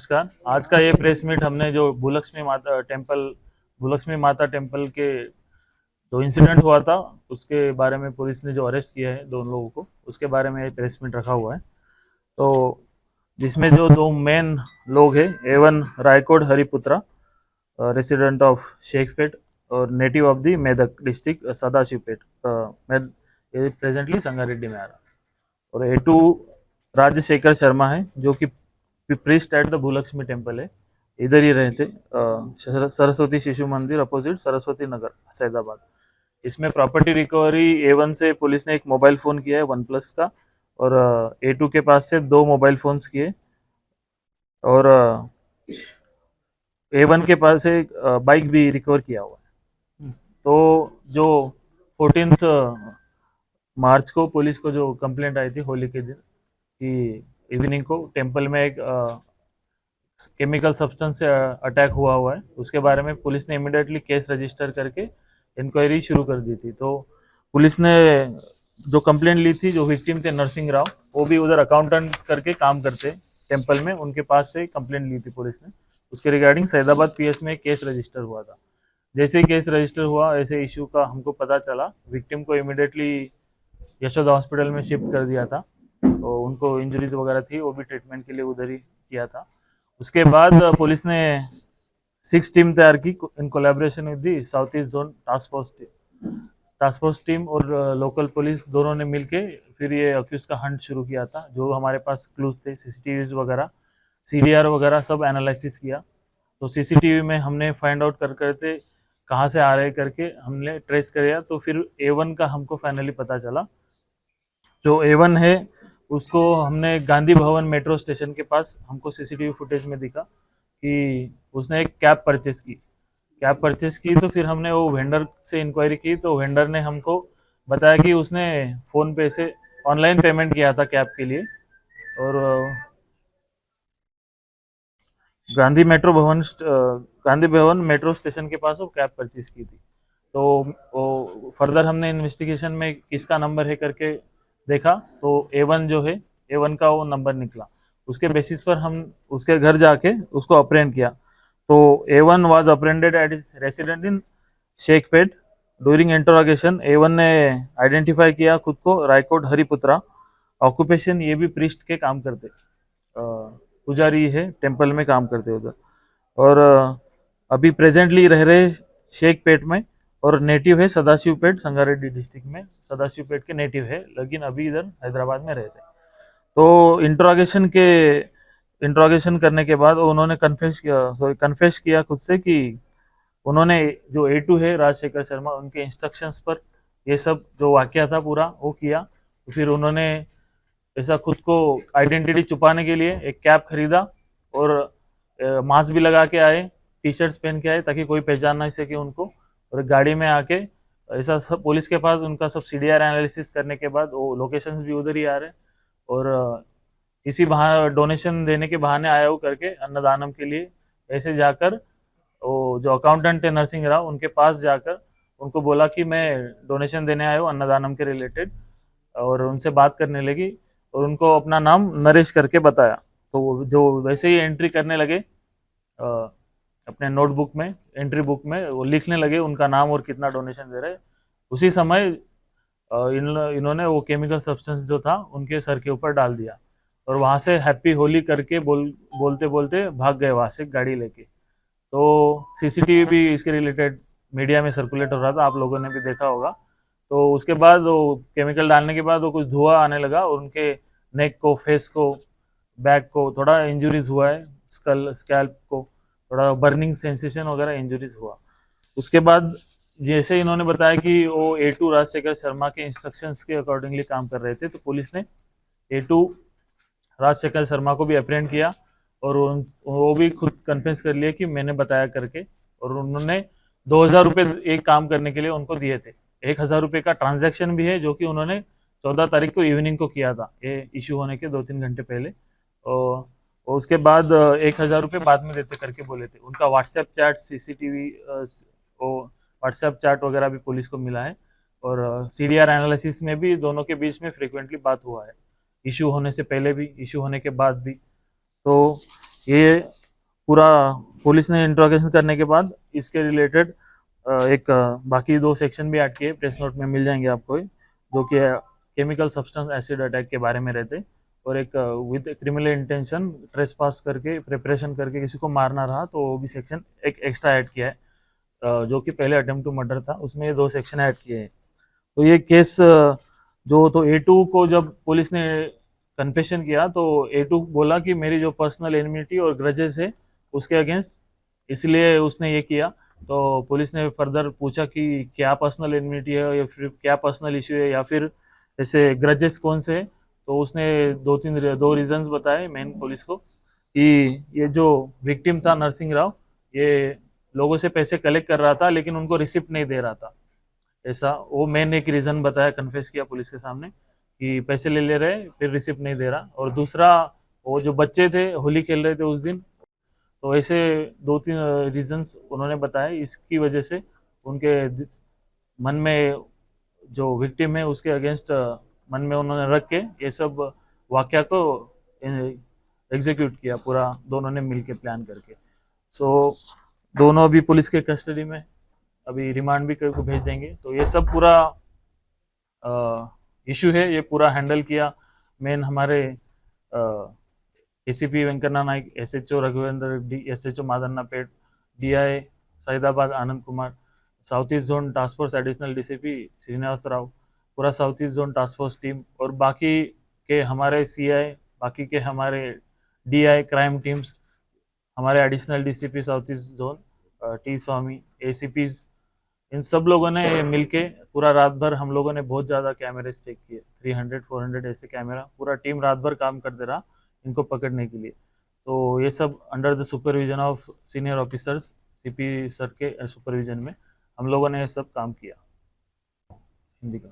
नमस्कार। आज का ये प्रेस मीट हमने जो भूलक्ष्मी माता टेम्पल के जो इंसिडेंट हुआ था उसके बारे में पुलिस ने जो अरेस्ट किया है दोनों लोगों को, उसके बारे में ये प्रेस मीट रखा हुआ है। तो जिसमें जो दो मेन लोग हैं, एवन रायकोड हरिपुत्रा, रेसिडेंट ऑफ शेखपेट और native of the Medak district Sadashivpet, ये प्रेजेंटली संगारेड्डी में आ रहा। और ए टू राजशेखर शर्मा है जो कि प्रीस्ट एट द भूलक्ष्मी टेम्पल है, इधर ही रहते, सरस्वती शिशु मंदिर अपोजिट सरस्वती नगर सैदाबाद। इसमें प्रॉपर्टी रिकवरी A1 से पुलिस ने एक मोबाइल फ़ोन किया है OnePlus का, और A2 के पास से 2 मोबाइल फ़ोन्स किए, और A1 के पास से एक बाइक भी रिकवर किया हुआ है। तो जो 14 मार्च को पुलिस को जो कंप्लेंट आई थी होली के दिन कि इवनिंग को टेम्पल में एक केमिकल सब्सटेंस से अटैक हुआ है, उसके बारे में पुलिस ने इमिडिएटली केस रजिस्टर करके इंक्वायरी शुरू कर दी थी। तो पुलिस ने जो कंप्लेंट ली थी, जो विक्टिम थे नरसिंह राव, वो भी उधर अकाउंटेंट करके काम करते टेम्पल में, उनके पास से कंप्लेंट ली थी पुलिस ने। उसके रिगार्डिंग सैदाबाद PS में केस रजिस्टर हुआ था। जैसे ही केस रजिस्टर हुआ, ऐसे इशू का हमको पता चला, विक्टिम को इमिडिएटली यशोदा हॉस्पिटल में शिफ्ट कर दिया था। तो उनको इंजरीज वगैरह थी, वो भी ट्रीटमेंट के लिए उधर ही किया था। उसके बाद पुलिस ने 6 टीम तैयार की in collaboration with the south east zone task force team और लोकल पुलिस, दोनों ने मिलके फिर ये अक्यूज का हंट शुरू किया था। जो हमारे पास क्लूज थे, CCTVs वगैरह, CDR वगैरह सब एनालिसिस किया। तो CCTV में हमने फाइंड आउट करते कहाँ से आ रहे करके हमने ट्रेस किया। तो फिर A1 का हमको फाइनली पता चला। जो A1 है उसको हमने गांधी भवन मेट्रो स्टेशन के पास हमको CCTV फुटेज में दिखा कि उसने एक कैब परचेस की। तो फिर हमने वो वेंडर से इंक्वायरी की, तो वेंडर ने हमको बताया कि उसने फ़ोन पे से ऑनलाइन पेमेंट किया था कैब के लिए, और गांधी भवन मेट्रो स्टेशन के पास वो कैब परचेस की थी। तो वो फर्दर हमने इन्वेस्टिगेशन में किसका नंबर है करके देखा, तो A1 जो है, A1 का वो नंबर निकला। उसके बेसिस पर हम उसके घर जाके उसको अप्रेंड किया। तो A1 was अप्रेंडेड at his resident in Shaikpet. During interrogation A1 ने आइडेंटिफाई किया खुद को रायकोट हरिपुत्रा, ऑक्यूपेशन ये भी प्रीस्ट के काम करते, पुजारी है, टेम्पल में काम करते उधर, और अभी प्रेजेंटली रह रहे शेखपेट में, और नेटिव है सदाशिवपेट, संगारेड्डी डिस्ट्रिक्ट में सदाशिवपेट के नेटिव है, लेकिन अभी इधर हैदराबाद में रहते। तो इंट्रोगेशन करने के बाद उन्होंने कन्फेस किया खुद से कि उन्होंने जो A2 है राजशेखर शर्मा, उनके इंस्ट्रक्शंस पर ये सब जो वाकया था पूरा वो किया। तो फिर उन्होंने ऐसा खुद को आइडेंटिटी छुपाने के लिए एक कैप खरीदा, और मास्क भी लगा के आए, T-शर्ट्स पहन के आए ताकि कोई पहचान नहीं सके उनको। और गाड़ी में आके ऐसा सब पुलिस के पास उनका सब CDR एनालिसिस करने के बाद वो लोकेशंस भी उधर ही आ रहे, और इसी बहाने डोनेशन देने के बहाने आया हो करके अन्नदानम के लिए ऐसे जाकर वो जो अकाउंटेंट थे नरसिंह राव, उनके पास जाकर उनको बोला कि मैं डोनेशन देने आया हूँ अन्नदानम के रिलेटेड, और उनसे बात करने लगी और उनको अपना नाम नरेश करके बताया। तो जो वैसे ही एंट्री करने लगे अपने नोटबुक में, एंट्री बुक में वो लिखने लगे उनका नाम और कितना डोनेशन दे रहे। उसी समय इन्होंने वो केमिकल सब्सटेंस जो था उनके सर के ऊपर डाल दिया, और वहाँ से हैप्पी होली करके बोलते बोलते भाग गए वहाँ से गाड़ी लेके। तो CCTV भी इसके रिलेटेड मीडिया में सर्कुलेट हो रहा था, आप लोगों ने भी देखा होगा। तो उसके बाद वो केमिकल डालने के बाद वो कुछ धुआं आने लगा, और उनके नेक को, फेस को, बैक को थोड़ा इंजुरीज हुआ है, स्कैल्प को थोड़ा बर्निंग सेंसेशन वगैरह इंजुरीज हुआ। उसके बाद जैसे इन्होंने बताया कि वो A2 राजशेखर शर्मा के इंस्ट्रक्शंस के अकॉर्डिंगली काम कर रहे थे, तो पुलिस ने A2 राजशेखर शर्मा को भी अप्रेंड किया, और वो भी खुद कन्फेस कर लिया कि मैंने बताया करके। और उन्होंने 2000 रुपये एक काम करने के लिए उनको दिए थे। 1000 रुपये का ट्रांजैक्शन भी है जो कि उन्होंने 14 तारीख को इवनिंग को किया था, ये इशू होने के 2-3 घंटे पहले। और उसके बाद 1000 रुपये बाद में देते करके बोले थे। उनका WhatsApp chat, CCTV, WhatsApp chat वगैरह भी पुलिस को मिला है, और CDR एनालिसिस में भी दोनों के बीच में फ्रिक्वेंटली बात हुआ है, इशू होने से पहले भी, इशू होने के बाद भी। तो ये पूरा पुलिस ने इंट्रोगेशन करने के बाद इसके रिलेटेड एक बाकी 2 सेक्शन भी ऐड किए, प्रेस नोट में मिल जाएंगे आपको, जो कि केमिकल सब्सटेंस एसिड अटैक के बारे में रहते, और एक विद क्रिमिनल इंटेंशन ट्रेस पास करके प्रिपरेशन करके किसी को मारना रहा तो वो भी सेक्शन एक एक्स्ट्रा ऐड किया है, जो कि पहले अटेम्प्ट टू मर्डर था उसमें ये 2 सेक्शन ऐड किए हैं। तो ये केस जो तो A2 को जब पुलिस ने कन्फेशन किया तो A2 बोला कि मेरी जो पर्सनल एनिमिटी और ग्रजेस है उसके अगेंस्ट, इसलिए उसने ये किया। तो पुलिस ने फर्दर पूछा कि क्या पर्सनल एनिमिटी है या फिर क्या पर्सनल इश्यू है या फिर ऐसे ग्रजेस कौन से है, तो उसने 2 रीजंस बताए मेन पुलिस को कि ये जो विक्टिम था नरसिंह राव, ये लोगों से पैसे कलेक्ट कर रहा था लेकिन उनको रिसिप्ट नहीं दे रहा था, ऐसा वो मैंने एक रीजन बताया, कन्फेस किया पुलिस के सामने कि पैसे ले रहे फिर रिसिप्ट नहीं दे रहा। और दूसरा, वो जो बच्चे थे होली खेल रहे थे उस दिन, तो ऐसे 2-3 रीजंस उन्होंने बताए, इसकी वजह से उनके मन में जो विक्टिम है उसके अगेंस्ट मन में उन्होंने रख के ये सब वाकया को एग्जीक्यूट किया पूरा, दोनों ने मिलके प्लान करके। सो दोनों अभी पुलिस के कस्टडी में, अभी रिमांड भी करके भेज देंगे। तो ये सब पूरा इशू है, ये पूरा हैंडल किया मेन हमारे ACP Venkanna Naik, SHO Raghuvendra Reddy, SHO Madannapet, DI Saidabad Anand Kumar, south east zone task force additional DCP Srinivas Rao, पूरा south east zone task force team, और बाकी के हमारे सीआई, बाकी के हमारे डीआई क्राइम टीम्स, हमारे additional DCP south east zone T Swamy, ACPs, इन सब लोगों ने मिलके पूरा रात भर हम लोगों ने बहुत ज़्यादा कैमरे चेक किए, 300-400 ऐसे कैमरा, पूरा टीम रात भर काम करते रहा इनको पकड़ने के लिए। तो ये सब under the supervision of senior officers, CP sir के सुपरविजन में हम लोगों ने ये सब काम किया। हिंदी का